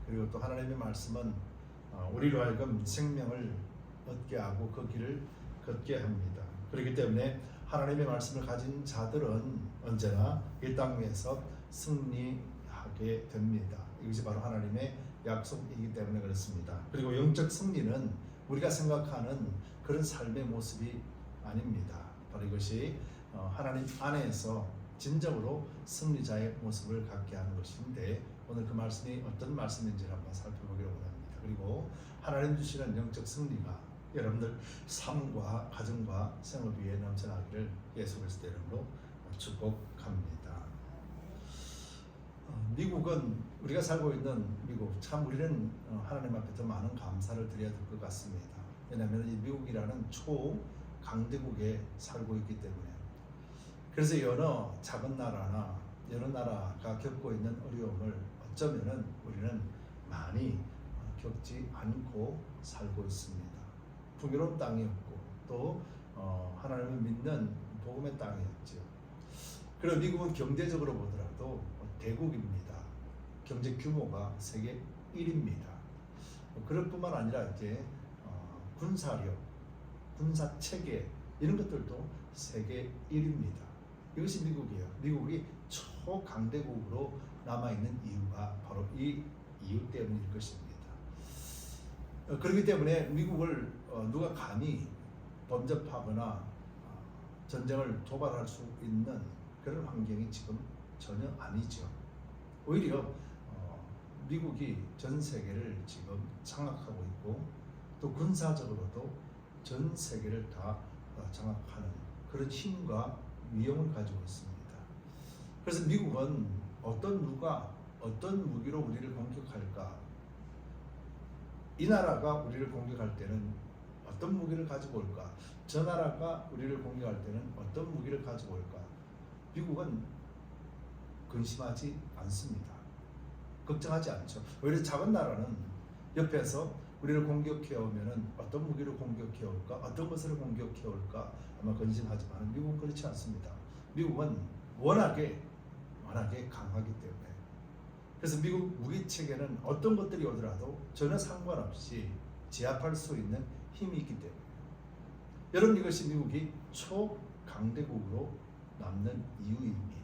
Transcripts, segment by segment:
그리고 또 하나님의 말씀은 우리로 하여금 생명을 얻게 하고 그 길을 걷게 합니다. 그렇기 때문에 하나님의 말씀을 가진 자들은 언제나 이 땅 위에서 승리하게 됩니다. 이것이 바로 하나님의 약속이기 때문에 그렇습니다. 그리고 영적 승리는 우리가 생각하는 그런 삶의 모습이 아닙니다. 바로 이것이 하나님 안에서 진정으로 승리자의 모습을 갖게 하는 것인데, 오늘 그 말씀이 어떤 말씀인지를 한번 살펴보기로 원합니다. 그리고 하나님 주시는 영적 승리가 여러분들 삶과 가정과 생업 위에 넘쳐나기를 예수 그리스도의 이름으로 축복합니다. 미국은, 우리가 살고 있는 미국, 참 우리는 하나님 앞에 더 많은 감사를 드려야 될 것 같습니다. 왜냐하면 이 미국이라는 초강대국에 살고 있기 때문에. 그래서 여러 작은 나라나 여러 나라가 겪고 있는 어려움을 어쩌면은 우리는 많이 겪지 않고 살고 있습니다. 풍요로운 땅이었고 또 하나님을 믿는 복음의 땅이었죠. 그리고 미국은 경제적으로 보더라도 대국입니다. 경제 규모가 세계 1위입니다. 그럴 뿐만 아니라 이제 군사력, 군사 체계 이런 것들도 세계 1위입니다. 이것이 미국이에요. 미국이 초강대국으로 남아있는 이유가 바로 이 이유 때문일 것입니다. 그렇기 때문에 미국을 누가 감히 범접하거나 전쟁을 도발할 수 있는 그런 환경이 지금 전혀 아니죠. 오히려 미국이 전 세계를 지금 장악하고 있고 또 군사적으로도 전 세계를 다 장악하는 그런 힘과 위험을 가지고 있습니다. 그래서 미국은 누가 어떤 무기로 우리를 공격할까? 이 나라가 우리를 공격할 때는 어떤 무기를 가지고 올까? 저 나라가 우리를 공격할 때는 어떤 무기를 가지고 올까? 미국은 근심하지 않습니다. 걱정하지 않죠. 오히려 작은 나라는 옆에서 우리를 공격해 오면은 어떤 무기로 공격해 올까? 어떤 것으로 공격해 올까? 아마 근심하지만 미국은 그렇지 않습니다. 미국은 워낙에 강하기 때문에. 그래서 미국 무기 체계는 어떤 것들이 오더라도 전혀 상관없이 제압할 수 있는 힘이 있기 때문에. 여러분, 이것이 미국이 초강대국으로 남는 이유입니다.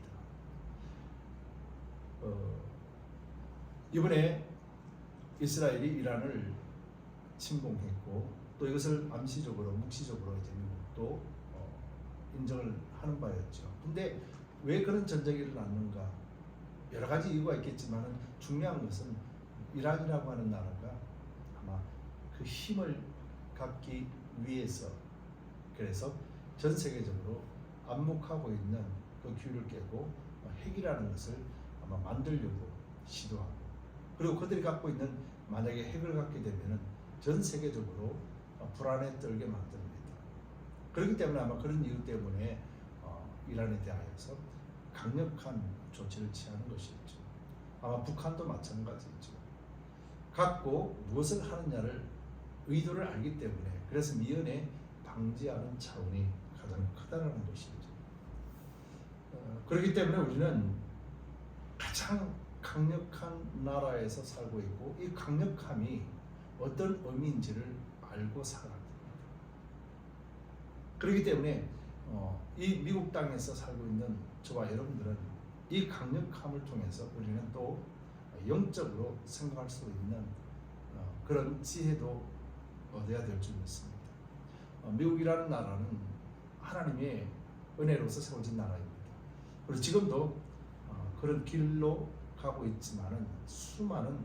이번에 이스라엘이 이란을 침공했고 또 이것을 암시적으로 묵시적으로 이제 미국도 인정을 하는 바였죠. 근데 왜 그런 전쟁이 일어났는가? 여러 가지 이유가 있겠지만 중요한 것은 이란이라고 하는 나라가 아마 그 힘을 갖기 위해서, 그래서 전 세계적으로暗목하고 있는 그 규율을 깨고 핵이라는 것을 아마 만들려고 시도하고, 그리고 그들이 갖고 있는 만약에 핵을 갖게 되면은 전 세계적으로 불안에 떨게 만듭니다. 그렇기 때문에 아마 그런 이유 때문에 이란에 대하여서 강력한 조치를 취하는 것이었죠. 아마 북한도 마찬가지죠. 갖고 무엇을 하느냐를 의도를 알기 때문에, 그래서 미연에 방지하는 차원이 가장 크다는 것이죠. 그렇기 때문에 우리는 가장 강력한 나라에서 살고 있고 이 강력함이 어떤 의미인지를 알고 살아야 됩니다. 그렇기 때문에 이 미국 땅에서 살고 있는 저와 여러분들은 이 강력함을 통해서 우리는 또 영적으로 생각할 수 있는 그런 지혜도 얻어야 될 줄 믿습니다. 미국이라는 나라는 하나님의 은혜로서 세워진 나라입니다. 그리고 지금도 그런 길로 가고 있지만은 수많은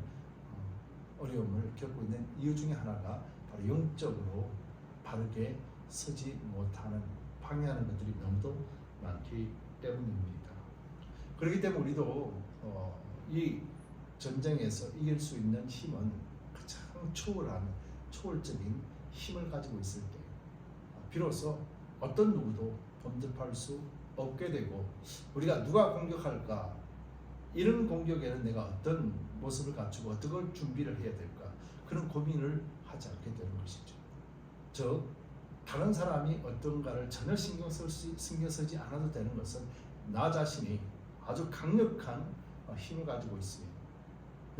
어려움을 겪고 있는 이유 중에 하나가 바로 영적으로 바르게 서지 못하는, 방해하는 것들이 너무도 많기 때문입니다. 그렇기 때문에 우리도 이 전쟁에서 이길 수 있는 힘은 가장 초월적인 힘을 가지고 있을 때 비로소 어떤 누구도 범접할 수 없게 되고, 우리가 누가 공격할까, 이런 공격에는 내가 어떤 모습을 갖추고 어떤 걸 준비를 해야 될까, 그런 고민을 하지 않게 되는 것이죠. 즉 다른 사람이 어떤가를 전혀 신경 쓰지 않아도 되는 것은 나 자신이 아주 강력한 힘을 가지고 있으며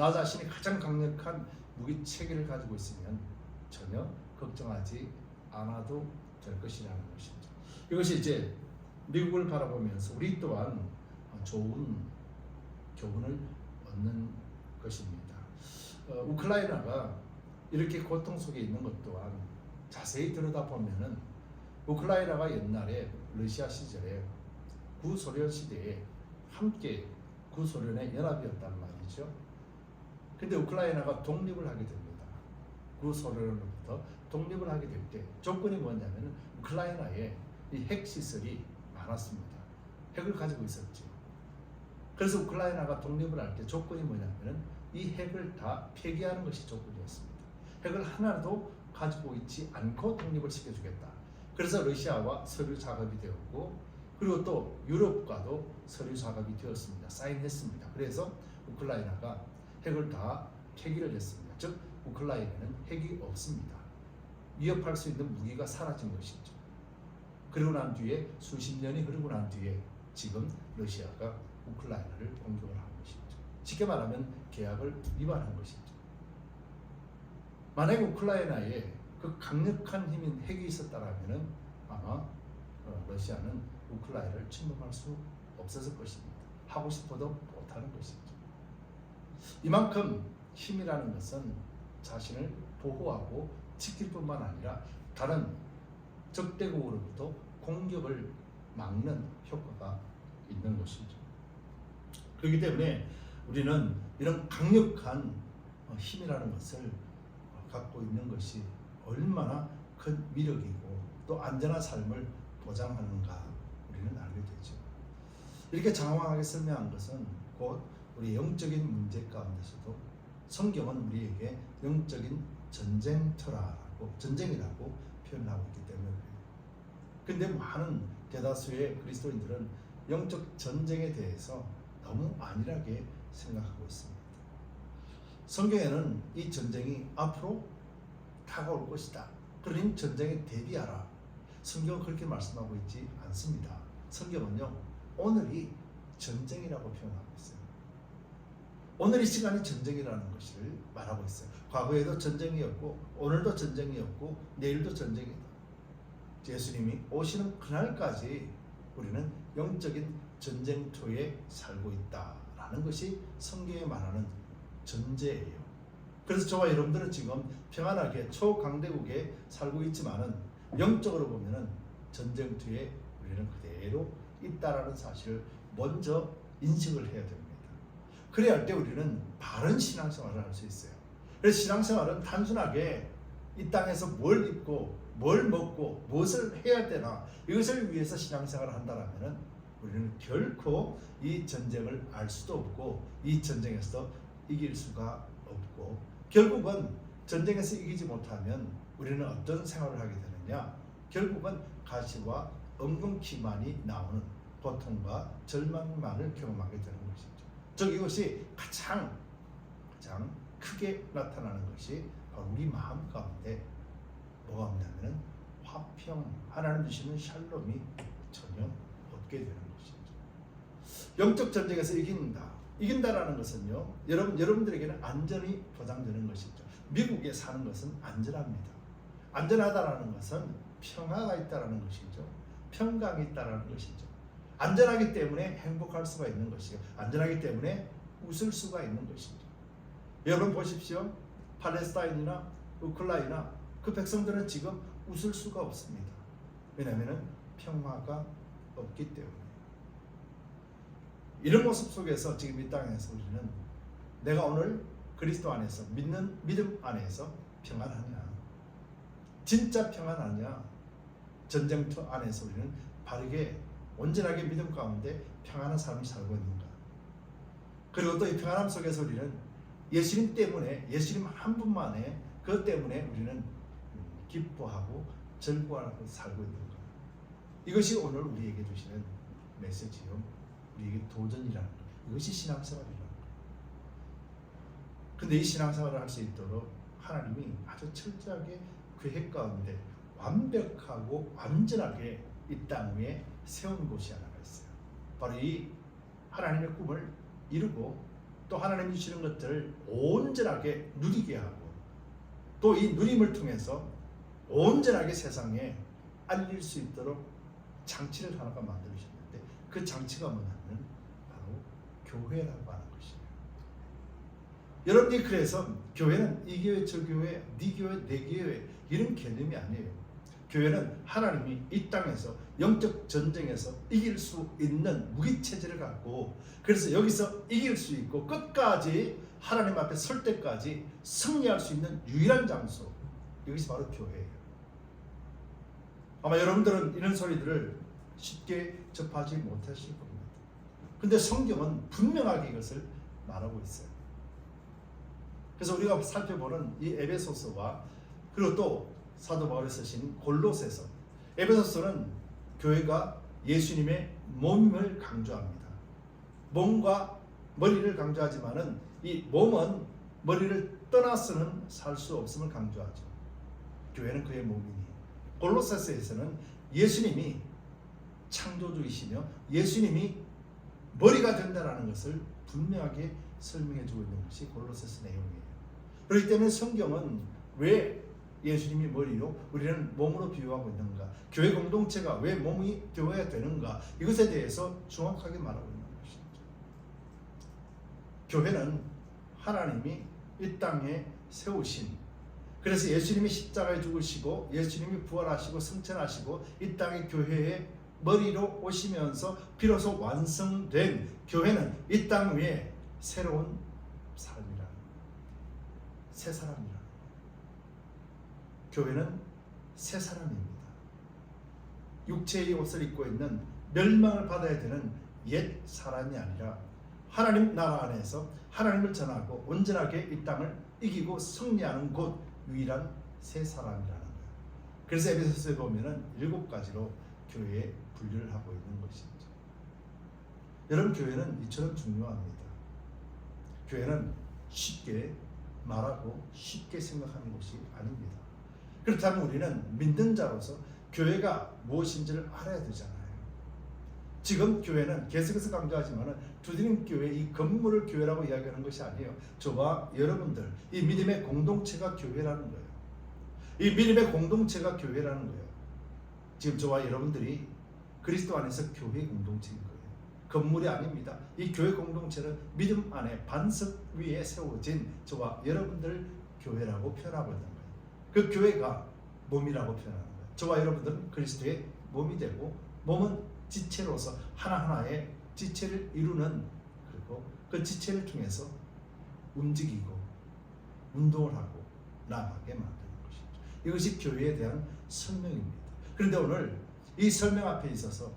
나 자신이 가장 강력한 무기 체계를 가지고 있으면 전혀 걱정하지 않아도 될 것이라는 것이죠. 이것이 이제 미국을 바라보면서 우리 또한 좋은 교훈을 얻는 것입니다. 우크라이나가 이렇게 고통 속에 있는 것 또한 자세히 들여다보면은 우크라이나가 옛날에 러시아 시절에 구소련 시대에 함께 구소련의 연합이었단 말이죠. 근데 우크라이나가 독립을 하게 됩니다. 구소련으로부터 독립을 하게 될 때 조건이 뭐냐면 우크라이나에 이 핵시설이 많았습니다. 핵을 가지고 있었죠. 그래서 우크라이나가 독립을 할 때 조건이 뭐냐면 이 핵을 다 폐기하는 것이 조건이었습니다. 핵을 하나도 가지고 있지 않고 독립을 시켜주겠다. 그래서 러시아와 서류 작업이 되었고, 그리고 또 유럽과도 서류 작업이 되었습니다. 사인했습니다. 그래서 우크라이나가 핵을 다 폐기를 했습니다. 즉 우크라이나는 핵이 없습니다. 위협할 수 있는 무기가 사라진 것이죠. 그리고 난 뒤에 수십 년이 흐르고 난 뒤에 지금 러시아가 우크라이나를 공격을 한 것이죠. 쉽게 말하면 계약을 위반한 것이죠. 만약에 우크라이나에 그 강력한 힘인 핵이 있었다면 아마 러시아는 우크라이나를 침범할 수 없었을 것입니다. 하고 싶어도 못하는 것이죠. 이만큼 힘이라는 것은 자신을 보호하고 지킬 뿐만 아니라 다른 적대국으로부터 공격을 막는 효과가 있는 것이죠. 그렇기 때문에 우리는 이런 강력한 힘이라는 것을 갖고 있는 것이 얼마나 큰 위력이고 또 안전한 삶을 보장하는가 우리는 알게 되죠. 이렇게 장황하게 설명한 것은 곧 우리 영적인 문제 가운데서도 성경은 우리에게 영적인 전쟁이라고 표현하고 있기 때문에 그래요. 근데 많은 대다수의 그리스도인들은 영적 전쟁에 대해서 너무 안일하게 생각하고 있습니다. 성경에는 이 전쟁이 앞으로 다가올 것이다. 그러니 전쟁에 대비하라. 성경은 그렇게 말씀하고 있지 않습니다. 성경은요, 오늘이 전쟁이라고 표현하고 있어요. 오늘 이 시간이 전쟁이라는 것을 말하고 있어요. 과거에도 전쟁이었고 오늘도 전쟁이었고 내일도 전쟁이다. 예수님이 오시는 그날까지 우리는 영적인 전쟁터에 살고 있다라는 것이 성경에 말하는 전제예요. 그래서 저와 여러분들은 지금 평안하게 초강대국에 살고 있지만은 영적으로 보면은 전쟁터에 우리는 그대로 있다라는 사실을 먼저 인식을 해야 됩니다. 그래야 할 때 우리는 바른 신앙생활을 할 수 있어요. 그래서 신앙생활은 단순하게 이 땅에서 뭘 입고 뭘 먹고 무엇을 해야 되나 이것을 위해서 신앙생활을 한다면 우리는 결코 이 전쟁을 알 수도 없고 이 전쟁에서 이길 수가 없고, 결국은 전쟁에서 이기지 못하면 우리는 어떤 생활을 하게 되느냐, 결국은 가시와 엉겅퀴만이 나오는 고통과 절망만을 경험하게 되는 것이죠. 즉 이것이 가장 크게 나타나는 것이 바로 우리 마음 가운데 뭐가 없냐면 화평, 하나님 주시는 샬롬이 전혀 없게 되는 것이죠. 영적 전쟁에서 이긴다라는 것은요, 여러분들에게는 안전이 보장되는 것이죠. 미국에 사는 것은 안전합니다. 안전하다라는 것은 평화가 있다라는 것이죠. 평강이 있다라는 것이죠. 안전하기 때문에 행복할 수가 있는 것이요. 안전하기 때문에 웃을 수가 있는 것이죠. 여러분 보십시오. 팔레스타인이나 우크라이나 그 백성들은 지금 웃을 수가 없습니다. 왜냐하면 평화가 없기 때문에. 이런 모습 속에서 지금 이 땅에서 우리는 내가 오늘 그리스도 안에서 믿는 믿음 안에서 평안하냐, 진짜 평안하냐, 전쟁터 안에서 우리는 바르게 온전하게 믿음 가운데 평안한 삶을 살고 있는가. 그리고 또 이 평안함 속에서 우리는 예수님 때문에, 예수님 한 분만의 그것 때문에 우리는 기뻐하고 즐거워하고 살고 있는가. 이것이 오늘 우리에게 주시는 메시지요. 우리에게 도전이라는 것. 이것이 신앙생활이라는 것. 근데 이 신앙생활을 할 수 있도록 하나님이 아주 철저하게 계획 가운데 완벽하고 완전하게 이 땅 위에 세운 곳이 하나가 있어요. 바로 이 하나님의 꿈을 이루고 또 하나님이 주시는 것들을 온전하게 누리게 하고 또 이 누림을 통해서 온전하게 세상에 알릴 수 있도록 장치를 하나가 만들으셨는데 그 장치가 뭐냐면 바로 교회라고 하는 것이에요. 여러분이 그래서 교회는 이 교회 저 교회 네 교회 내 교회 이런 개념이 아니에요. 교회는 하나님이 이 땅에서 영적 전쟁에서 이길 수 있는 무기체제를 갖고 그래서 여기서 이길 수 있고 끝까지 하나님 앞에 설 때까지 승리할 수 있는 유일한 장소, 이것이 바로 교회예요. 아마 여러분들은 이런 소리들을 쉽게 접하지 못하실 겁니다. 근데 성경은 분명하게 이것을 말하고 있어요. 그래서 우리가 살펴보는 이 에베소서와 그리고 또 사도 바울이 쓰신 골로새서, 에베소서는 교회가 예수님의 몸을 강조합니다. 몸과 머리를 강조하지만은 이 몸은 머리를 떠나서는 살 수 없음을 강조하죠. 교회는 그의 몸이니. 골로새서에서는 예수님이 창조주이시며 예수님이 머리가 된다는 것을 분명하게 설명해 주고 있는 것이 골로새서 내용이에요. 그렇기 때문에 성경은 왜 예수님이 머리로 우리는 몸으로 비유하고 있는가, 교회 공동체가 왜 몸이 되어야 되는가, 이것에 대해서 정확하게 말하고 있는 것이죠. 교회는 하나님이 이 땅에 세우신, 그래서 예수님이 십자가에 죽으시고 예수님이 부활하시고 승천하시고 이 땅의 교회의 머리로 오시면서 비로소 완성된 교회는 이 땅 위에 새로운 사람이라, 새 사람이라. 교회는 새 사람입니다. 육체의 옷을 입고 있는 멸망을 받아야 되는 옛 사람이 아니라 하나님 나라 안에서 하나님을 전하고 온전하게 이 땅을 이기고 승리하는 곳 유일한 새 사람이라는 거예요. 그래서 에베소서에 보면은 7가지로 교회에 분류를 하고 있는 것이죠. 여러분, 교회는 이처럼 중요합니다. 교회는 쉽게 말하고 쉽게 생각하는 것이 아닙니다. 그렇다면 우리는 믿는 자로서 교회가 무엇인지를 알아야 되잖아요. 지금 교회는 계속해서 강조하지만 두드림 교회, 이 건물을 교회라고 이야기하는 것이 아니에요. 저와 여러분들, 이 믿음의 공동체가 교회라는 거예요. 이 믿음의 공동체가 교회라는 거예요. 지금 저와 여러분들이 그리스도 안에서 교회 공동체인 거예요. 건물이 아닙니다. 이 교회 공동체는 믿음 안에 반석 위에 세워진 저와 여러분들 교회라고 표현하고 있는 거예요. 그 교회가 몸이라고 표현하는 거예요. 저와 여러분들은 그리스도의 몸이 되고 몸은 지체로서 하나하나의 지체를 이루는, 그리고 그 지체를 통해서 움직이고 운동을 하고 나아가게 만드는 것이죠. 이것이 교회에 대한 설명입니다. 그런데 오늘 이 설명 앞에 있어서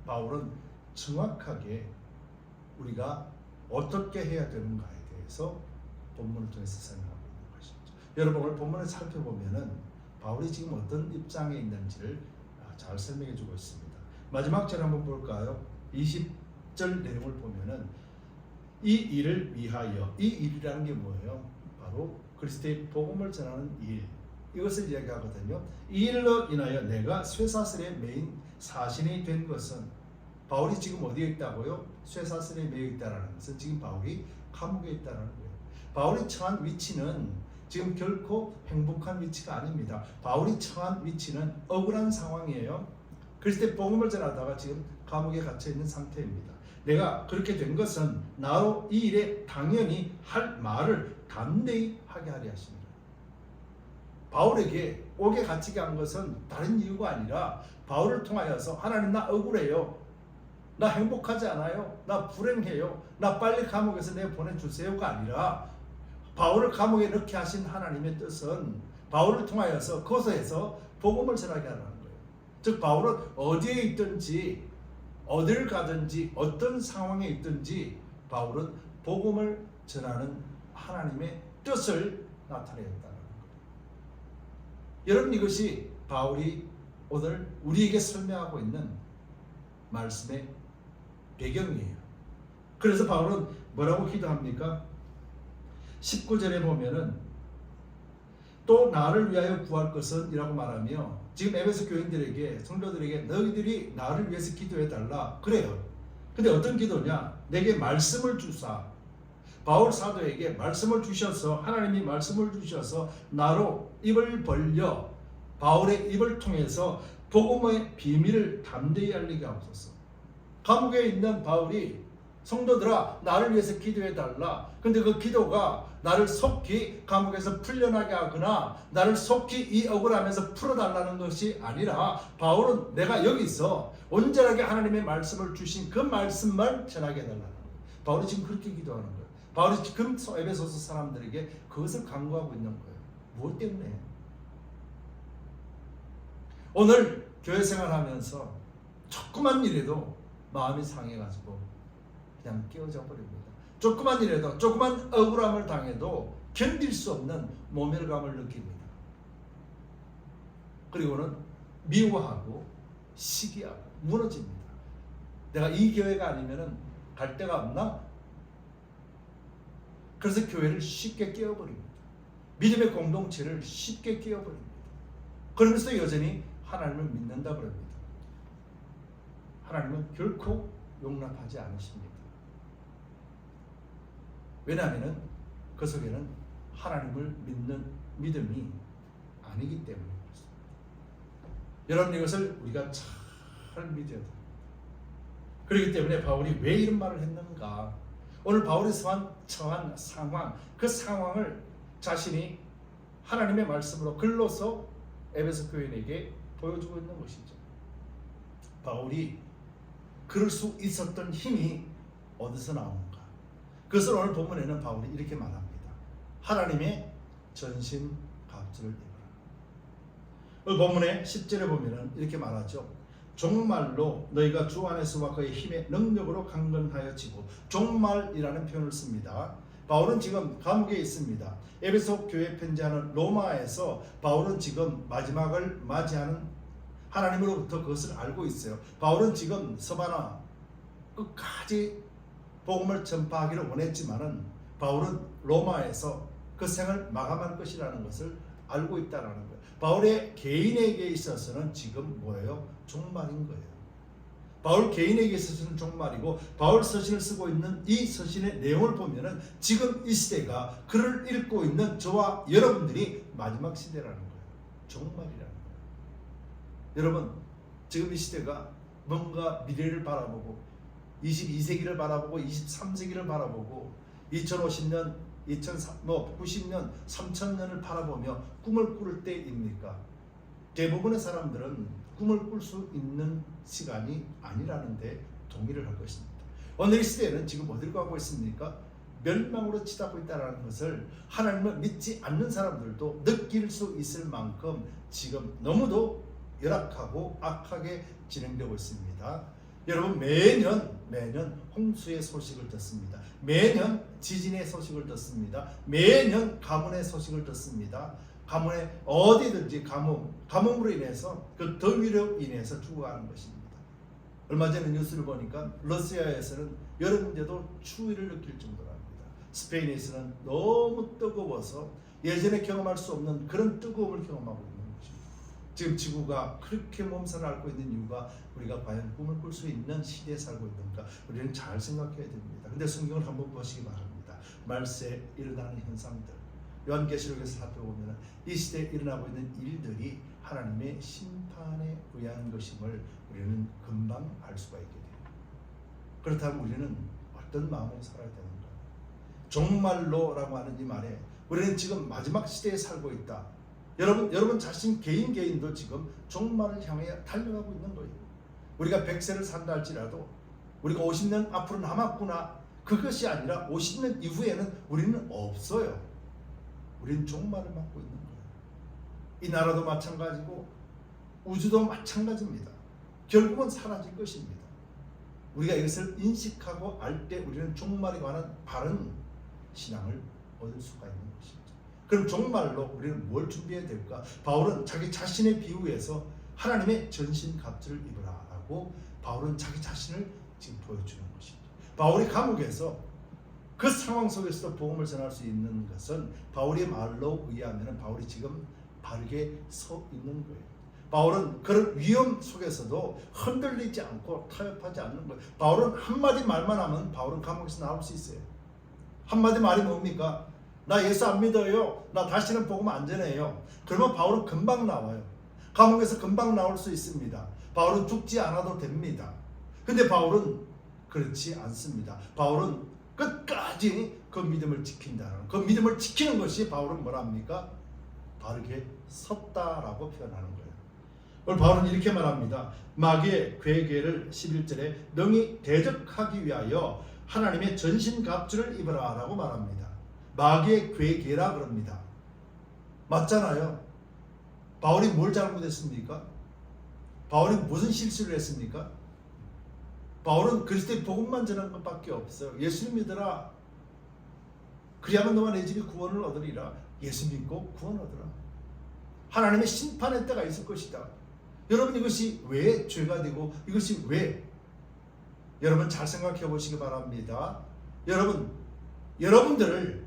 바울은 정확하게 우리가 어떻게 해야 되는가에 대해서 본문을 통해서 설명하고 있는 것이죠. 여러분, 오늘 본문을 살펴보면은 바울이 지금 어떤 입장에 있는지를 잘 설명해 주고 있습니다. 마지막 절 한번 볼까요? 20절 내용을 보면은 이 일을 위하여, 이 일이라는 게 뭐예요? 바로 그리스도의 복음을 전하는 일, 이것을 이야기하거든요. 이 일로 인하여 내가 쇠사슬에 매인 사신이 된 것은, 바울이 지금 어디에 있다고요? 쇠사슬에 매여 있다는 것은 지금 바울이 감옥에 있다는 거예요. 바울이 처한 위치는 지금 결코 행복한 위치가 아닙니다. 바울이 처한 위치는 억울한 상황이에요. 그리스도의 복음을 전하다가 지금 감옥에 갇혀 있는 상태입니다. 내가 그렇게 된 것은 나로 이 일에 당연히 할 말을 담대히 하게 하려 하십니다. 바울에게 옥에 갇히게 한 것은 다른 이유가 아니라 바울을 통하여서 하나님, 나 억울해요, 나 행복하지 않아요, 나 불행해요, 나 빨리 감옥에서 내보내주세요가 아니라 바울을 감옥에 넣게 하신 하나님의 뜻은 바울을 통하여서 그곳에서 복음을 전하게 하라는 거예요. 즉 바울은 어디에 있든지 어딜 가든지 어떤 상황에 있든지 바울은 복음을 전하는 하나님의 뜻을 나타내었다는 거예요. 여러분, 이것이 바울이 오늘 우리에게 설명하고 있는 말씀의 배경이에요. 그래서 바울은 뭐라고 기도합니까? 19절에 보면은 또 나를 위하여 구할 것은 이라고 말하며, 지금 에베소 교인들에게, 성도들에게 너희들이 나를 위해서 기도해 달라 그래요. 근데 어떤 기도냐? 내게 말씀을 주사. 바울 사도에게 말씀을 주셔서 하나님이 말씀을 주셔서 나로 입을 벌려 바울의 입을 통해서 복음의 비밀을 담대히 알리게 하옵소서. 감옥에 있는 바울이 성도들아 나를 위해서 기도해 달라. 근데 그 기도가 나를 속히 감옥에서 풀려나게 하거나 나를 속히 이 억울함에서 풀어달라는 것이 아니라 바울은 내가 여기서 온전하게 하나님의 말씀을 주신 그 말씀만 전하게 해달라는 거예요. 바울이 지금 그렇게 기도하는 거예요. 바울이 지금 에베소서 사람들에게 그것을 강구하고 있는 거예요. 무엇 때문에? 오늘 교회 생활하면서 조그만 일에도 마음이 상해가지고 그냥 깨어져 버립니다. 조그만 일에도 조그만 억울함을 당해도 견딜 수 없는 모멸감을 느낍니다. 그리고는 미워하고 시기하고 무너집니다. 내가 이 교회가 아니면은 갈 데가 없나? 그래서 교회를 쉽게 깨어버립니다. 믿음의 공동체를 쉽게 깨어버립니다. 그러면서 여전히 하나님을 믿는다 그럽니다. 하나님은 결코 용납하지 않으십니다. 왜냐하면 그 속에는 하나님을 믿는 믿음이 아니기 때문에 그렇습니다. 여러분 이것을 우리가 잘 믿어야 됩니다. 그렇기 때문에 바울이 왜 이런 말을 했는가? 오늘 바울이 처한 상황, 그 상황을 자신이 하나님의 말씀으로 글로서 에베소 교인에게 보여주고 있는 것이죠. 바울이 그럴 수 있었던 힘이 어디서 나오는가? 그것을 오늘 본문에는 바울이 이렇게 말합니다. 하나님의 전신 갑주를 입으라. 오늘 본문의 10절에 보면은 이렇게 말하죠. 종말로 너희가 주 안에서와 그의 힘의 능력으로 강건하여지고, 종말이라는 표현을 씁니다. 바울은 지금 감옥에 있습니다. 에베소 교회 편지하는 로마에서 바울은 지금 마지막을 맞이하는 하나님으로부터 그것을 알고 있어요. 바울은 지금 서바나 끝까지 복음을 전파하기를 원했지만은 바울은 로마에서 그 생을 마감할 것이라는 것을 알고 있다는 거예요. 바울의 개인에게 있어서는 지금 뭐예요? 종말인 거예요. 바울 개인에게 있어서는 종말이고, 바울 서신을 쓰고 있는 이 서신의 내용을 보면은 지금 이 시대가 글을 읽고 있는 저와 여러분들이 마지막 시대라는 거예요. 종말이라는 거예요. 여러분 지금 이 시대가 뭔가 미래를 바라보고 22세기를 바라보고 23세기를 바라보고 2050년, 90년, 3000년을 바라보며 꿈을 꾸를 때입니까? 대부분의 사람들은 꿈을 꿀 수 있는 시간이 아니라는데 동의를 할 것입니다. 오늘 이 시대는 지금 어디로 가고 있습니까? 멸망으로 치닫고 있다는 것을 하나님을 믿지 않는 사람들도 느낄 수 있을 만큼 지금 너무도 열악하고 악하게 진행되고 있습니다. 여러분 매년 홍수의 소식을 듣습니다. 매년 지진의 소식을 듣습니다. 매년 가뭄의 소식을 듣습니다. 가뭄에 어디든지 가뭄으로 인해서 그 더위로 인해서 죽어가는 것입니다. 얼마 전에 뉴스를 보니까 러시아에서는 여름인데도 추위를 느낄 정도랍니다. 스페인에서는 너무 뜨거워서 예전에 경험할 수 없는 그런 뜨거움을 경험하고 있는 것입니다. 지금 지구가 그렇게 몸살을 앓고 있는 이유가 우리가 과연 꿈을 꿀 수 있는 시대에 살고 있는가, 우리는 잘 생각해야 됩니다. 근데 성경을 한번 보시기 바랍니다. 말세에 일어나는 현상들, 요한계시록에서 살펴보면 이 시대에 일어나고 있는 일들이 하나님의 심판에 의한 것임을 우리는 금방 알 수가 있게 됩니다. 그렇다면 우리는 어떤 마음으로 살아야 되는가? 종말로라고 하는 이 말에 우리는 지금 마지막 시대에 살고 있다. 여러분 자신 개인도 지금 종말을 향해 달려가고 있는 거예요. 우리가 100세를 산다 할지라도 우리가 50년 앞으로 남았구나, 그것이 아니라 50년 이후에는 우리는 없어요. 우리는 종말을 맞고 있는 거예요. 이 나라도 마찬가지고 우주도 마찬가지입니다. 결국은 사라질 것입니다. 우리가 이것을 인식하고 알 때 우리는 종말에 관한 바른 신앙을 얻을 수가 있는 것입니다. 그럼 종말로 우리는 뭘 준비해야 될까? 바울은 자기 자신의 비유에서 하나님의 전신갑주를 입으라라고 바울은 자기 자신을 지금 보여주는 것입니다. 바울이 감옥에서 그 상황 속에서도 복음을 전할 수 있는 것은 바울의 말로 의하면 바울이 지금 바르게 서 있는 거예요. 바울은 그런 위험 속에서도 흔들리지 않고 타협하지 않는 거예요. 바울은 한마디 말만 하면 바울은 감옥에서 나올 수 있어요. 한마디 말이 뭡니까? 나 예수 안 믿어요. 나 다시는 복음 안 전해요. 그러면 바울은 금방 나와요. 감옥에서 금방 나올 수 있습니다. 바울은 죽지 않아도 됩니다. 근데 바울은 그렇지 않습니다. 바울은 끝까지 그 믿음을 지킨다는, 그 믿음을 지키는 것이 바울은 뭐랍니까? 바르게 섰다라고 표현하는 거예요. 오늘 바울은 이렇게 말합니다. 마귀의 괴계를 11절에 능히 대적하기 위하여 하나님의 전신갑주를 입어라 라고 말합니다. 마귀의 괴계라 그럽니다. 맞잖아요. 바울이 뭘 잘못했습니까? 바울이 무슨 실수를 했습니까? 바울은 그리스도의 복음만 전한 것밖에 없어요. 예수 믿으라. 그리하면 너와 내 집이 구원을 얻으리라. 예수 믿고 구원 얻으라. 하나님의 심판의 때가 있을 것이다. 여러분, 이것이 왜 죄가 되고 이것이 왜, 여러분 잘 생각해 보시기 바랍니다. 여러분들을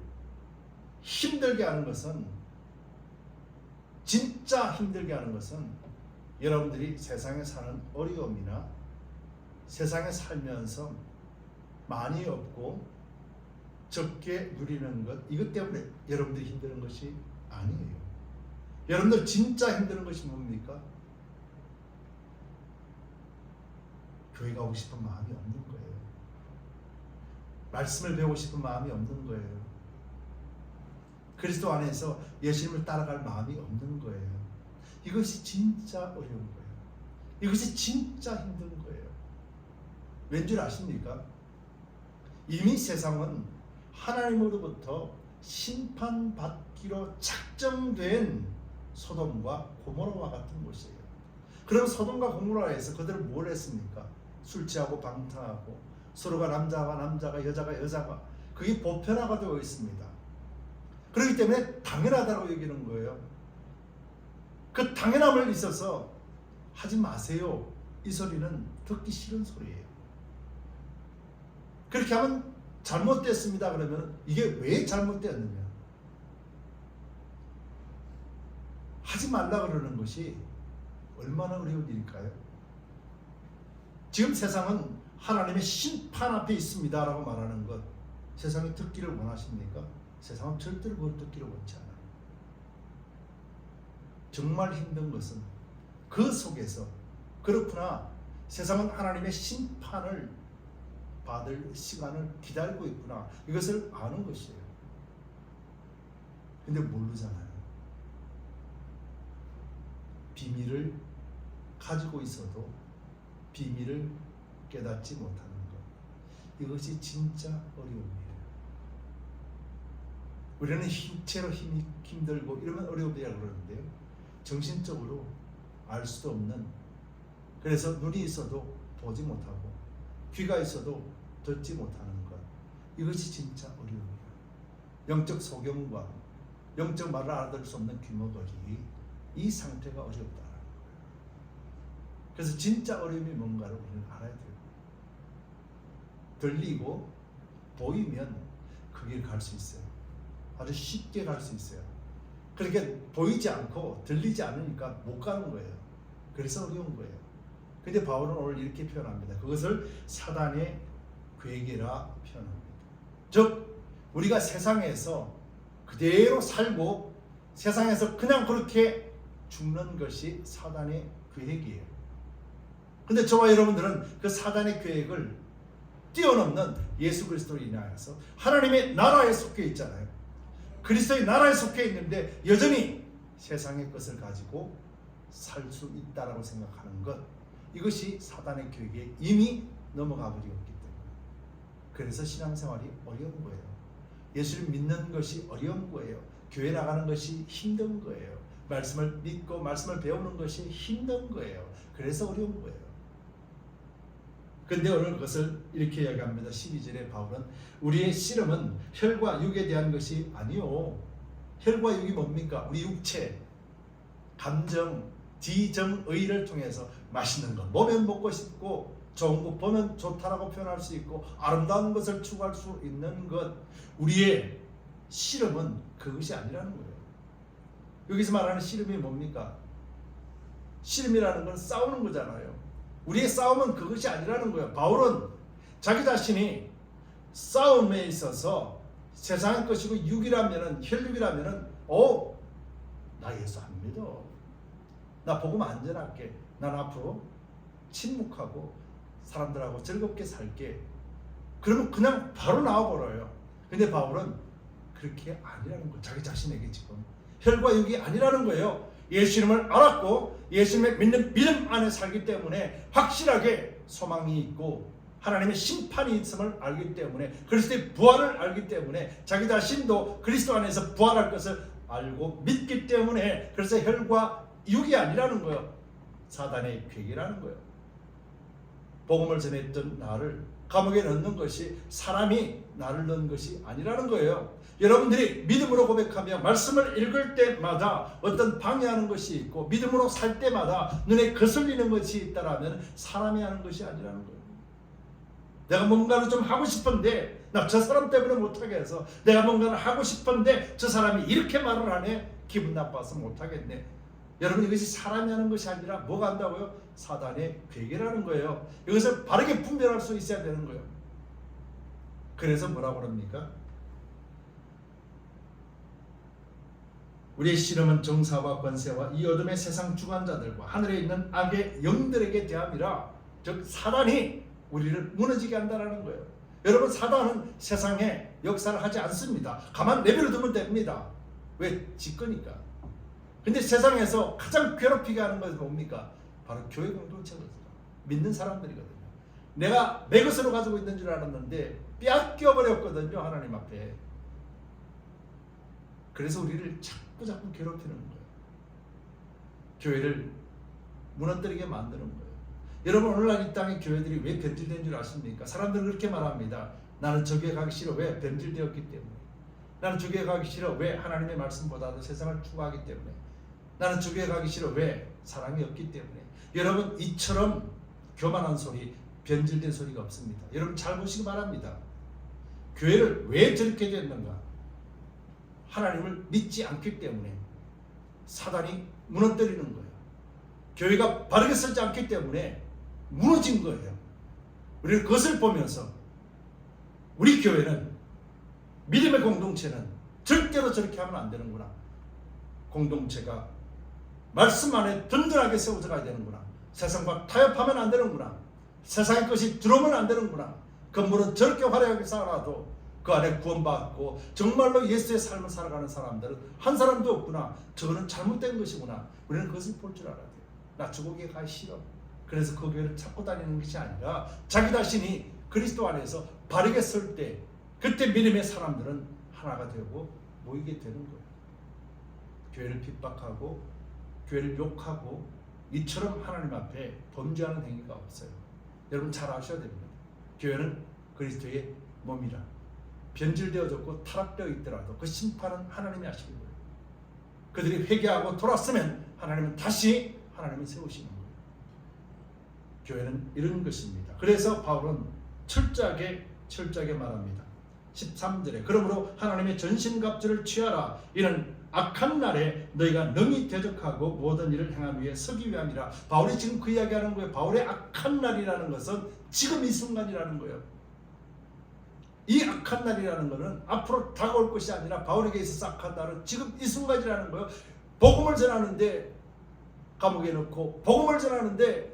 힘들게 하는 것은, 진짜 힘들게 하는 것은 여러분들이 세상에 사는 어려움이나 세상에 살면서 많이 얻고 적게 누리는 것, 이것 때문에 여러분들이 힘드는 것이 아니에요. 여러분들 진짜 힘드는 것이 뭡니까? 교회 가고 싶은 마음이 없는 거예요. 말씀을 배우고 싶은 마음이 없는 거예요. 그리스도 안에서 예수님을 따라갈 마음이 없는 거예요. 이것이 진짜 어려운 거예요. 이것이 진짜 힘든 거예요. 왠 줄 아십니까? 이미 세상은 하나님으로부터 심판받기로 작정된 소돔과 고모라와 같은 곳이에요. 그럼 소돔과 고모라에서 그들은 뭘 했습니까? 술 취하고 방탕하고 서로가 남자가 남자가 여자가 여자가, 그게 보편화가 되어 있습니다. 그렇기 때문에 당연하다고 여기는 거예요. 그 당연함을 있어서 하지 마세요. 이 소리는 듣기 싫은 소리예요. 그렇게 하면 잘못됐습니다. 그러면 이게 왜 잘못되었느냐? 하지 말라 그러는 것이 얼마나 어려운 일일까요? 지금 세상은 하나님의 심판 앞에 있습니다 라고 말하는 것, 세상이 듣기를 원하십니까? 세상은 절대로 그걸 듣기를 원치 않아요. 정말 힘든 것은 그 속에서, 그렇구나, 세상은 하나님의 심판을 받을 시간을 기다리고 있구나, 이것을 아는 것이에요. 근데 모르잖아요. 비밀을 가지고 있어도 비밀을 깨닫지 못하는 것, 이것이 진짜 어려운 일이에요. 우리는 신체로 힘이 힘들고 이러면 어려움이라고 그러는데요, 정신적으로 알 수도 없는, 그래서 눈이 있어도 보지 못하고 귀가 있어도 듣지 못하는 것, 이것이 진짜 어려움이에요. 영적 소경과 영적 말을 알아들을 수 없는 귀머거리, 이 상태가 어렵다라는 거예요. 그래서 진짜 어려움이 뭔가를 우리는 알아야 돼요. 들리고 보이면 그 길 갈 수 있어요. 아주 쉽게 갈 수 있어요. 그렇게 보이지 않고 들리지 않으니까 못 가는 거예요. 그래서 어려운 거예요. 근데 바울은 오늘 이렇게 표현합니다. 그것을 사단의 괴계라 표현합니다. 즉 우리가 세상에서 그대로 살고 세상에서 그냥 그렇게 죽는 것이 사단의 계획이에요. 근데 저와 여러분들은 그 사단의 계획을 뛰어넘는 예수 그리스도로 인하여서 하나님의 나라에 속해 있잖아요. 그리스도의 나라에 속해 있는데 여전히 세상의 것을 가지고 살 수 있다라고 생각하는 것, 이것이 사단의 계획에 이미 넘어가 버렸기 때문에, 그래서 신앙생활이 어려운 거예요. 예수를 믿는 것이 어려운 거예요. 교회 나가는 것이 힘든 거예요. 말씀을 믿고 말씀을 배우는 것이 힘든 거예요. 그래서 어려운 거예요. 근데 오늘 그것을 이렇게 이야기합니다. 12절에 바울은 우리의 씨름은 혈과 육에 대한 것이 아니요. 혈과 육이 뭡니까? 우리 육체, 감정, 지정의를 통해서 맛있는 것 보면 먹고 싶고 좋은 것 보면 좋다라고 표현할 수 있고 아름다운 것을 추구할 수 있는 것, 우리의 씨름은 그것이 아니라는 거예요. 여기서 말하는 씨름이 뭡니까? 씨름이라는 건 싸우는 거잖아요. 우리의 싸움은 그것이 아니라는 거예요. 바울은 자기 자신이 싸움에 있어서 세상의 것이고 육이라면은 혈육이라면은 나 예수 안 믿어. 나 복음 안 전할게. 난 앞으로 침묵하고 사람들하고 즐겁게 살게. 그러면 그냥 바로 나와버려요. 근데 바울은 그렇게 아니라는 거예요. 자기 자신에게 지금 혈과 육이 아니라는 거예요. 예수 이름을 알았고 예수님의 믿는 믿음 안에 살기 때문에 확실하게 소망이 있고 하나님의 심판이 있음을 알기 때문에 그리스도의 부활을 알기 때문에 자기 자신도 그리스도 안에서 부활할 것을 알고 믿기 때문에 그래서 혈과 육이 아니라는 거예요. 사단의 괴계라는 거예요. 복음을 전했던 나를 감옥에 넣는 것이 사람이 나를 넣은 것이 아니라는 거예요. 여러분들이 믿음으로 고백하며 말씀을 읽을 때마다 어떤 방해하는 것이 있고 믿음으로 살 때마다 눈에 거슬리는 것이 있다라면 사람이 하는 것이 아니라는 거예요. 내가 뭔가를 좀 하고 싶은데 나 저 사람 때문에 못하게 해서 내가 뭔가를 하고 싶은데 저 사람이 이렇게 말을 하네 기분 나빠서 못하겠네. 여러분 이것이 사람이 하는 것이 아니라 뭐가 한다고요? 사단의 괴계라는 거예요. 이것을 바르게 분별할 수 있어야 되는 거예요. 그래서 뭐라고 합니까? 우리의 씨름은 정사와 권세와 이 어둠의 세상 주관자들과 하늘에 있는 악의 영들에게 대함이라. 즉 사단이 우리를 무너지게 한다는 거예요. 여러분 사단은 세상에 역사를 하지 않습니다. 가만 내버려 두면 됩니다. 왜? 지 거니까. 근데 세상에서 가장 괴롭히게 하는 것은 뭡니까? 바로 교회 공동체거든요. 믿는 사람들이거든요. 내가 내 것으로 가지고 있는 줄 알았는데 빼앗겨 버렸거든요. 하나님 앞에. 그래서 우리를 자꾸 괴롭히는 거예요. 교회를 무너뜨리게 만드는 거예요. 여러분 오늘날 이 땅의 교회들이 왜 변질된 줄 아십니까? 사람들은 그렇게 말합니다. 나는 저기에 가기 싫어. 왜? 변질되었기 때문에. 나는 저기에 가기 싫어. 왜? 하나님의 말씀보다도 세상을 추구하기 때문에. 나는 저기에 가기 싫어. 왜? 사랑이 없기 때문에. 여러분 이처럼 교만한 소리, 변질된 소리가 없습니다. 여러분 잘 보시기 바랍니다. 교회를 왜 저렇게 됐는가? 하나님을 믿지 않기 때문에 사단이 무너뜨리는 거예요. 교회가 바르게 서지 않기 때문에 무너진 거예요. 우리는 그것을 보면서 우리 교회는 믿음의 공동체는 절대로 저렇게 하면 안 되는구나. 공동체가 말씀 안에 든든하게 세워져 가야 되는구나. 세상과 타협하면 안 되는구나. 세상의 것이 들어오면 안 되는구나. 건물은 저렇게 화려하게 살아도 그 안에 구원받고 정말로 예수의 삶을 살아가는 사람들은 한 사람도 없구나. 저거는 잘못된 것이구나. 우리는 그것을 볼 줄 알아야 돼요. 나 저거기에 가기 싫어. 그래서 그 교회를 찾고 다니는 것이 아니라 자기 자신이 그리스도 안에서 바르게 설 때 그때 믿음의 사람들은 하나가 되고 모이게 되는 거예요. 교회를 핍박하고 교회를 욕하고 이처럼 하나님 앞에 범죄하는 행위가 없어요. 여러분 잘 아셔야 됩니다. 교회는 그리스도의 몸이라. 변질되어졌고 타락되어 있더라도 그 심판은 하나님이 하시는 거예요. 그들이 회개하고 돌았으면 하나님은 다시 하나님을 세우시는 거예요. 교회는 이런 것입니다. 그래서 바울은 철저하게 말합니다. 13절에 그러므로 하나님의 전신갑주를 취하라. 이는 악한 날에 너희가 능히 대적하고 모든 일을 행하기 위해 서기 위함이라. 바울이 지금 그 이야기하는 거예요. 바울의 악한 날이라는 것은 지금 이 순간이라는 거예요. 이 악한 날이라는 것은 앞으로 다가올 것이 아니라 바울에게 있어서 악한 날은 지금 이 순간이라는 거예요. 복음을 전하는데 감옥에 넣고 복음을 전하는데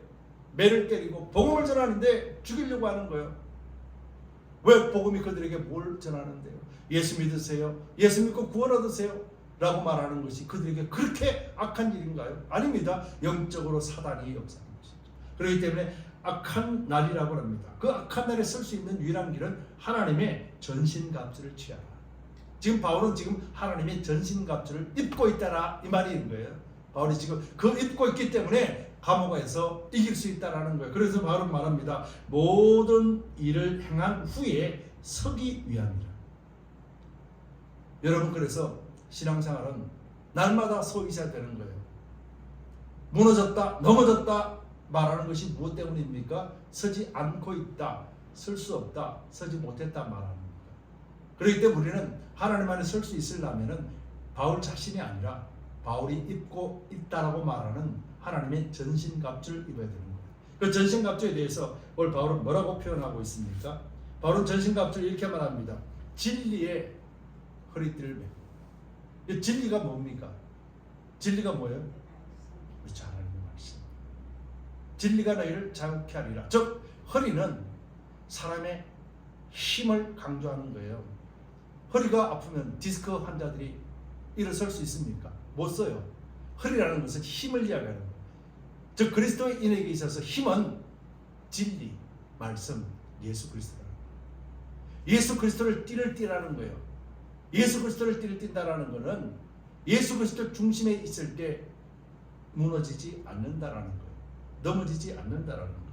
매를 때리고 복음을 전하는데 죽이려고 하는 거예요. 왜? 복음이 그들에게 뭘 전하는데요? 예수 믿으세요. 예수 믿고 구원 얻으세요. 라고 말하는 것이 그들에게 그렇게 악한 일인가요? 아닙니다. 영적으로 사단이 역사하는 것이죠. 그렇기 때문에 악한 날이라고 합니다. 그 악한 날에 쓸 수 있는 유일한 길은 하나님의 전신갑주를 취하라. 지금 바울은 지금 하나님의 전신갑주를 입고 있다라 이 말인 거예요. 바울이 지금 그 입고 있기 때문에 감옥에서 이길 수 있다라는 거예요. 그래서 바울은 말합니다. 모든 일을 행한 후에 서기 위함이라. 여러분 그래서 신앙생활은 날마다 서 있어야 되는 거예요. 무너졌다, 넘어졌다 말하는 것이 무엇 때문입니까? 서지 않고 있다, 설 수 없다, 서지 못했다 말하는 겁니다. 그렇기 때문에 우리는 하나님 안에 설 수 있으려면 바울 자신이 아니라 바울이 입고 있다라고 말하는 하나님의 전신갑주를 입어야 되는 거예요. 그 전신갑주에 대해서 오늘 바울은 뭐라고 표현하고 있습니까? 바울은 전신갑주를 이렇게 말합니다. 진리의 허리띠를 메고. 이 진리가 뭡니까? 진리가 뭐예요? 그렇죠. 하나님의 말씀. 진리가 너희를 자유케 하리라. 즉 허리는 사람의 힘을 강조하는 거예요. 허리가 아프면 디스크 환자들이 일어설 수 있습니까? 못 써요. 허리라는 것은 힘을 이야기하는 거예요. 즉 그리스도인에게 있어서 힘은 진리, 말씀, 예수 그리스도라는 거예요. 예수 그리스도를 띠를 띠라는 거예요. 예수 그리스도를 띠를 띈다라는 것은 예수 그리스도 중심에 있을 때 무너지지 않는다라는 거예요. 넘어지지 않는다라는 거예요.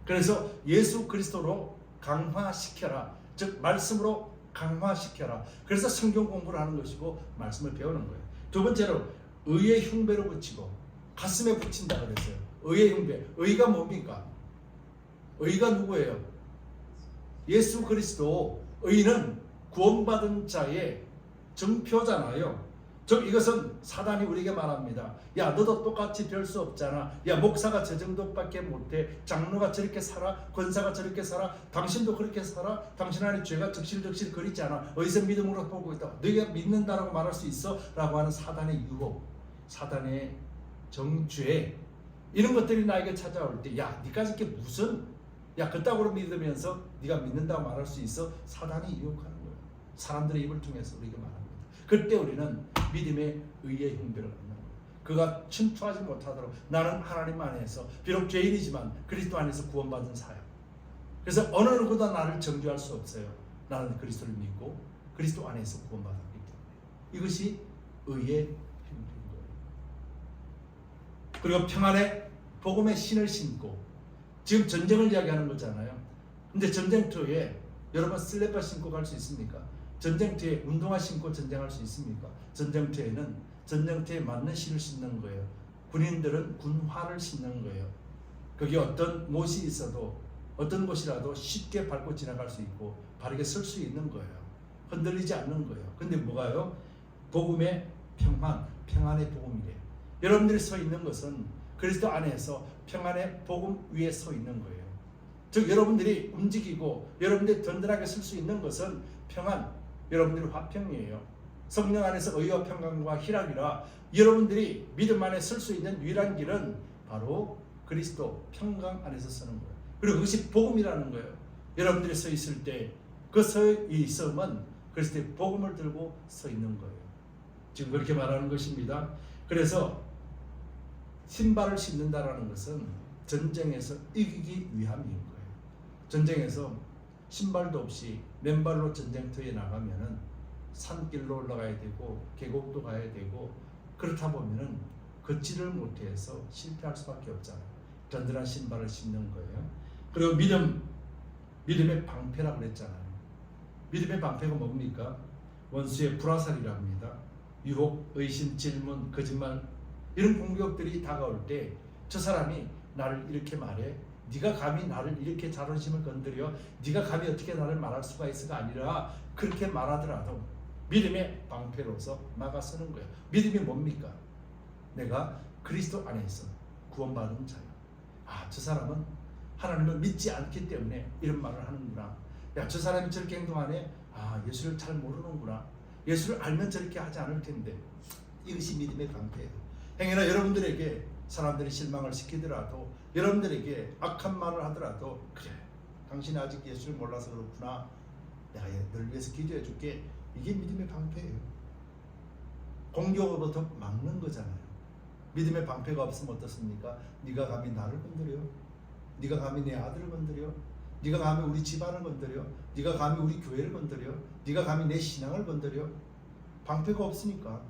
그래서 예수 그리스도로 강화시켜라. 즉 말씀으로 강화시켜라. 그래서 성경 공부를 하는 것이고 말씀을 배우는 거예요. 두 번째로 의의 흉배로 붙이고 가슴에 붙인다 그랬어요. 의의 흉배. 의가 뭡니까? 의가 누구예요? 예수 그리스도. 의는 구원받은 자의 증표잖아요. 즉 이것은 사단이 우리에게 말합니다. 야 너도 똑같이 별 수 없잖아. 야 목사가 저 정도밖에 못해. 장로가 저렇게 살아. 권사가 저렇게 살아. 당신도 그렇게 살아. 당신 안에 죄가 적실적실 거리지 않아. 어디서 믿음으로 보고 있다. 너희가 믿는다라고 말할 수 있어? 라고 하는 사단의 유혹, 사단의 정죄, 이런 것들이 나에게 찾아올 때 야 니가 저렇게 무슨 야 그따구로 믿으면서 네가 믿는다고 말할 수 있어? 사단이 유혹하는 거예요. 사람들의 입을 통해서 우리에게 말합니다. 그때 우리는 믿음의 의의 흉배를 갖는 거예요. 그가 침투하지 못하도록 나는 하나님 안에서 비록 죄인이지만 그리스도 안에서 구원받은 사역. 그래서 어느 누구도 나를 정죄할 수 없어요. 나는 그리스도를 믿고 그리스도 안에서 구원받았기 때문에. 이것이 의의 흉배인 거예요. 그리고 평안의 복음의 신을 신고, 지금 전쟁을 이야기하는 거잖아요. 근데 전쟁터에 여러분 슬리퍼 신고 갈 수 있습니까? 전쟁터에 운동화 신고 전쟁할 수 있습니까? 전쟁터에는 전쟁터에 맞는 신을 신는 거예요. 군인들은 군화를 신는 거예요. 거기 어떤 못이 있어도 어떤 곳이라도 쉽게 밟고 지나갈 수 있고 바르게 설 수 있는 거예요. 흔들리지 않는 거예요. 근데 뭐가요? 복음의 평안, 평안의 복음이래요. 여러분들이 서 있는 것은 그리스도 안에서 평안의 복음 위에 서 있는 거예요. 즉 여러분들이 움직이고 여러분들이 든든하게 설 수 있는 것은 평안, 여러분들이 화평이에요. 성령 안에서 의와 평강과 희락이라 여러분들이 믿음 안에 설 수 있는 유일한 길은 바로 그리스도 평강 안에서 서는 거예요. 그리고 그것이 복음이라는 거예요. 여러분들이 서 있을 때 그 서 있음은 그리스도의 복음을 들고 서 있는 거예요. 지금 그렇게 말하는 것입니다. 그래서 신발을 신는다라는 것은 전쟁에서 이기기 위함인 거예요. 전쟁에서 신발도 없이 맨발로 전쟁터에 나가면은 산길로 올라가야 되고 계곡도 가야 되고 그렇다 보면은 걷지를 못해서 실패할 수밖에 없잖아요. 든든한 신발을 신는 거예요. 그리고 믿음의 방패라고 그랬잖아요. 믿음의 방패가 뭡니까? 원수의 불화살이라 합니다. 유혹, 의심, 질문, 거짓말 이런 공격들이 다가올 때 저 사람이 나를 이렇게 말해, 네가 감히 나를 이렇게 자존심을 건드려, 네가 감히 어떻게 나를 말할 수가 있어가 아니라 그렇게 말하더라도 믿음의 방패로서 막아서는 거예요. 믿음이 뭡니까? 내가 그리스도 안에서 구원받은 자야. 아, 저 사람은 하나님을 믿지 않기 때문에 이런 말을 하는구나. 야, 저 사람이 저렇게 행동하네. 아, 예수를 잘 모르는구나. 예수를 알면 저렇게 하지 않을 텐데. 이것이 믿음의 방패예요. 행여나 여러분들에게 사람들이 실망을 시키더라도, 여러분들에게 악한 말을 하더라도, 그래, 당신이 아직 예수를 몰라서 그렇구나. 내가 널 위해서 기도해 줄게. 이게 믿음의 방패예요. 공격으로부터 막는 거잖아요. 믿음의 방패가 없으면 어떻습니까? 네가 감히 나를 건드려? 네가 감히 내 아들을 건드려? 네가 감히 우리 집안을 건드려? 네가 감히 우리 교회를 건드려? 네가 감히 내 신앙을 건드려? 방패가 없으니까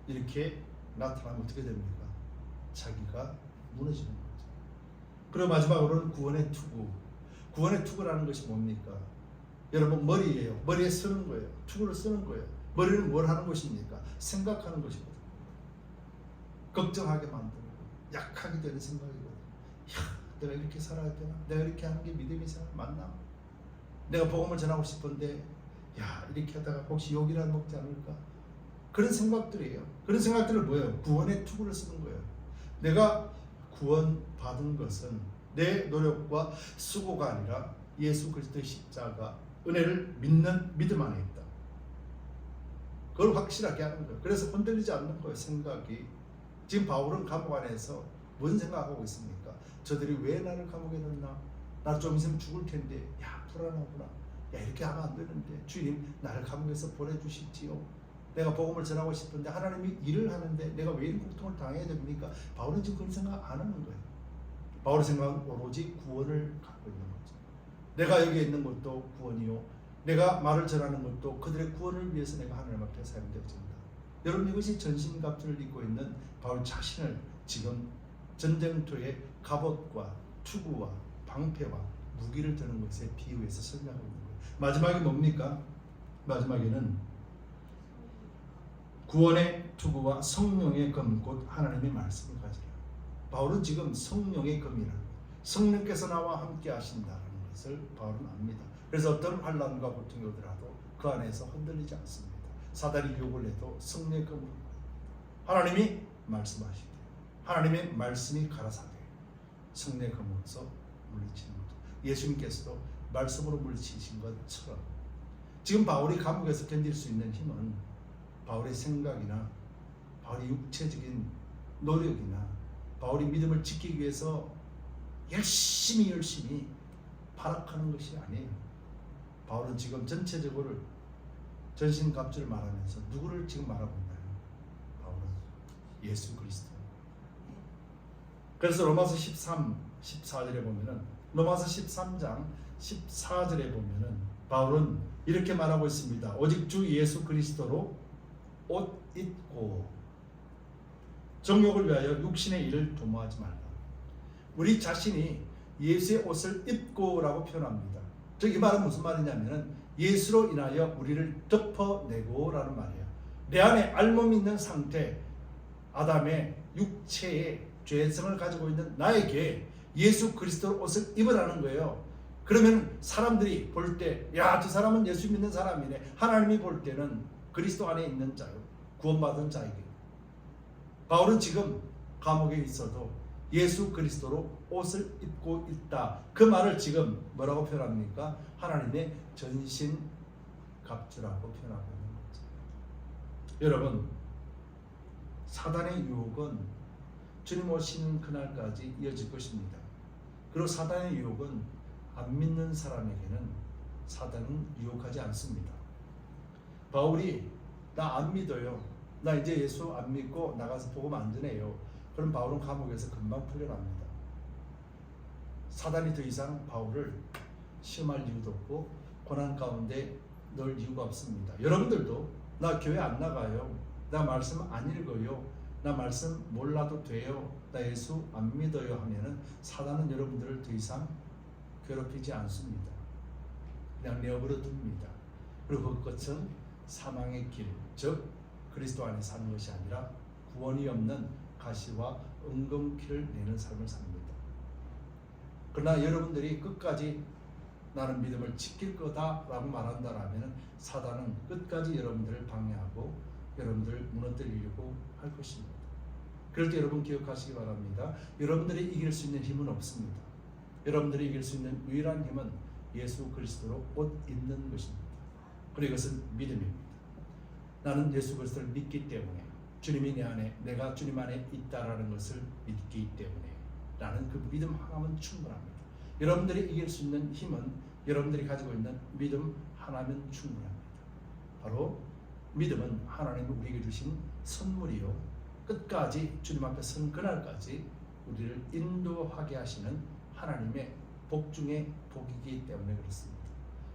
이렇게 나타나면 어떻게 됩니까? 자기가 무너지는 거죠. 그리고 마지막으로는 구원의 투구. 구원의 투구라는 것이 뭡니까? 여러분, 머리예요. 머리에 쓰는 거예요. 투구를 쓰는 거예요. 머리는 뭘 하는 것입니까? 생각하는 것이거든요. 걱정하게 만드는 거예요. 약하게 되는 생각이거든요. 야, 내가 이렇게 살아야 되나? 내가 이렇게 하는 게 믿음이 맞나? 내가 복음을 전하고 싶은데 야, 이렇게 하다가 혹시 욕이라도 먹지 않을까? 그런 생각들이에요. 그런 생각들을 뭐예요? 구원의 투구를 쓰는 거예요. 내가 구원받은 것은 내 노력과 수고가 아니라 예수 그리스도의 십자가 은혜를 믿는 믿음 안에 있다. 그걸 확실하게 하는 거예요. 그래서 흔들리지 않는 거예요. 생각이. 지금 바울은 감옥 안에서 뭔 생각하고 있습니까? 저들이 왜 나를 감옥에 넣나? 나 좀 있으면 죽을 텐데, 야 불안하구나. 야 이렇게 하면 안 되는데, 주님 나를 감옥에서 보내주시지요. 내가 복음을 전하고 싶은데 하나님이 일을 하는데 내가 왜 이런 고통을 당해야 됩니까? 바울은 지금 그런 생각 안 하는 거예요. 바울의 생각은 오로지 구원을 갖고 있는 거죠. 내가 여기 있는 것도 구원이요, 내가 말을 전하는 것도 그들의 구원을 위해서 내가 하나님 앞에 사용되어진다. 여러분, 이것이 전신갑주를 입고 있는 바울 자신을 지금 전쟁터의 갑옷과 투구와 방패와 무기를 드는 것에 비유해서 설명하고 있는 거예요. 마지막에 뭡니까? 마지막에는 구원의 투구와 성령의 검, 곧 하나님의 말씀을 가지라. 바울은 지금 성령의 검이라, 성령께서 나와 함께 하신다는 것을 바울은 압니다. 그래서 어떤 환난과 고통이 오더라도 그 안에서 흔들리지 않습니다. 사단이 유혹을 해도 성령의 검으로, 하나님이 말씀하시되 하나님의 말씀이 가라사대 성령의 검으로서 물리치는 것. 예수님께서도 말씀으로 물리치신 것처럼 지금 바울이 감옥에서 견딜 수 있는 힘은 바울의 생각이나 바울의 육체적인 노력이나 바울이 믿음을 지키기 위해서 열심히 발악하는 것이 아니에요. 바울은 지금 전체적으로 전신갑주를 말하면서 누구를 지금 말하고 있나요? 바울은 예수 그리스도. 그래서 로마서 13, 14절에 보면은, 로마서 13장 14절에 보면은 바울은 이렇게 말하고 있습니다. 오직 주 예수 그리스도로 옷 입고 정욕을 위하여 육신의 일을 도모하지 말라. 우리 자신이 예수의 옷을 입고라고 표현합니다. 즉 이 말은 무슨 말이냐면은 예수로 인하여 우리를 덮어내고라는 말이에요. 내 안에 알몸이 있는 상태, 아담의 육체의 죄성을 가지고 있는 나에게 예수 그리스도 옷을 입으라는 거예요. 그러면 사람들이 볼 때, 야, 저 사람은 예수 믿는 사람이네. 하나님이 볼 때는 그리스도 안에 있는 자요, 구원받은 자에게. 바울은 지금 감옥에 있어도 예수 그리스도로 옷을 입고 있다. 그 말을 지금 뭐라고 표현합니까? 하나님의 전신 갑주라고 표현하고 있는 거죠. 여러분, 사단의 유혹은 주님 오시는 그날까지 이어질 것입니다. 그리고 사단의 유혹은 안 믿는 사람에게는 사단은 유혹하지 않습니다. 바울이 나 안 믿어요, 나 이제 예수 안 믿고 나가서 복음 안 전해요. 그럼 바울은 감옥에서 금방 풀려납니다. 사단이 더 이상 바울을 시험할 이유도 없고 고난 가운데 넣을 이유가 없습니다. 여러분들도 나 교회 안 나가요, 나 말씀 안 읽어요, 나 말씀 몰라도 돼요, 나 예수 안 믿어요 하면은 사단은 여러분들을 더 이상 괴롭히지 않습니다. 그냥 내버려 둡니다. 그리고 그것은 사망의 길, 즉 그리스도 안에 사는 것이 아니라 구원이 없는 가시와 은근키를 내는 삶을 삽니다. 그러나 여러분들이 끝까지 나는 믿음을 지킬 거다라고 말한다라면 사단은 끝까지 여러분들을 방해하고 여러분들을 무너뜨리려고 할 것입니다. 그럴 때 여러분 기억하시기 바랍니다. 여러분들이 이길 수 있는 힘은 없습니다. 여러분들이 이길 수 있는 유일한 힘은 예수 그리스도로 옷 입는 것입니다. 그리고 이것은 믿음입니다. 나는 예수 그리스도를 믿기 때문에, 주님이 내 안에, 내가 주님 안에 있다라는 것을 믿기 때문에 라는 그 믿음 하나면 충분합니다. 여러분들이 이길 수 있는 힘은 여러분들이 가지고 있는 믿음 하나면 충분합니다. 바로 믿음은 하나님이 우리에게 주신 선물이요, 끝까지 주님 앞에 선 그날까지 우리를 인도하게 하시는 하나님의 복 중에 복이기 때문에 그렇습니다.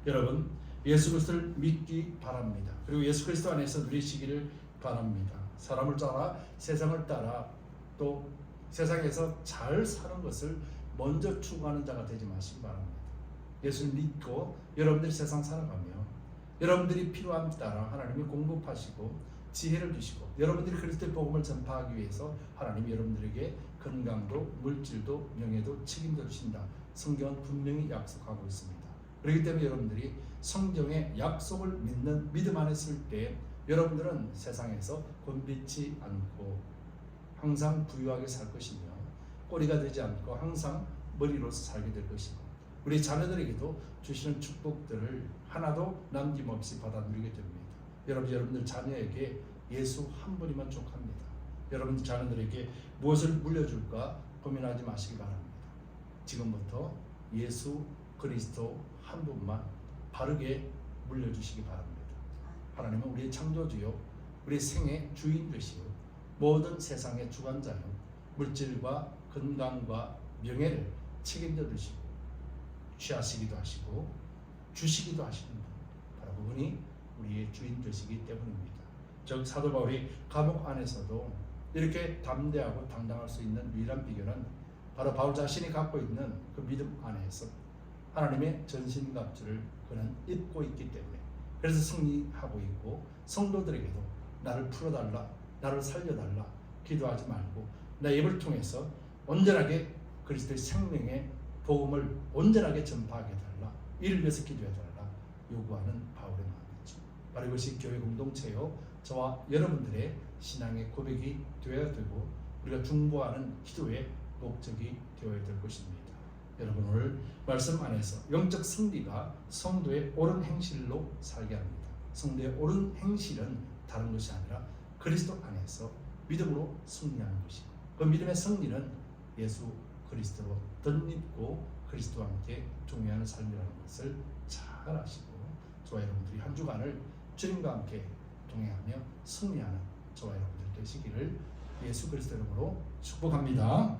여러분, 예수 그리스도를 믿기 바랍니다. 그리고 예수 그리스도 안에서 누리시기를 바랍니다. 사람을 따라, 세상을 따라, 또 세상에서 잘 사는 것을 먼저 추구하는 자가 되지 마시기 바랍니다. 예수를 믿고 여러분들이 세상 살아가며 여러분들이 필요함 따라 하나님이 공급하시고 지혜를 주시고 여러분들이 그리스도의 복음을 전파하기 위해서 하나님이 여러분들에게 건강도, 물질도, 명예도 책임져 주신다. 성경은 분명히 약속하고 있습니다. 그렇기 때문에 여러분들이 성경의 약속을 믿는 믿음 안에 있을 때 여러분들은 세상에서 곤비치 않고 항상 부유하게 살 것이며 꼬리가 되지 않고 항상 머리로서 살게 될 것이고 우리 자녀들에게도 주시는 축복들을 하나도 남김없이 받아 누리게 됩니다. 여러분들 자녀에게 예수 한 분이면 족합니다. 여러분 자녀들에게 무엇을 물려줄까 고민하지 마시기 바랍니다. 지금부터 예수 그리스도 한 분만 바르게 물려주시기 바랍니다. 하나님은 우리의 창조주요, 우리 생의 주인 되시오, 모든 세상의 주관자요, 물질과 건강과 명예를 책임져 주시고 취하시기도 하시고 주시기도 하시는 분, 바로 그분이 우리의 주인 되시기 때문입니다. 즉 사도 바울이 감옥 안에서도 이렇게 담대하고 당당할 수 있는 유일한 비결은 바로 바울 자신이 갖고 있는 그 믿음 안에서 하나님의 전신갑주를 그는 입고 있기 때문에, 그래서 승리하고 있고, 성도들에게도 나를 풀어달라, 나를 살려달라 기도하지 말고 내 입을 통해서 온전하게 그리스도의 생명의 복음을 온전하게 전파하게 달라, 이를 위해서 기도해달라 요구하는 바울의 마음이죠. 바로 이것이 교회 공동체요, 저와 여러분들의 신앙의 고백이 되어야 되고 우리가 중보하는 기도의 목적이 되어야 될 것입니다. 여러분 오늘 말씀 안에서 영적 승리가 성도의 옳은 행실로 살게 합니다. 성도의 옳은 행실은 다른 것이 아니라 그리스도 안에서 믿음으로 승리하는 것이고, 그 믿음의 승리는 예수 그리스도로 덧입고 그리스도와 함께 종이하는 삶이라는 것을 잘 아시고, 저와 여러분들이 한 주간을 주님과 함께 동행하며 승리하는 저와 여러분들 되시기를 예수 그리스도 이름으로 축복합니다.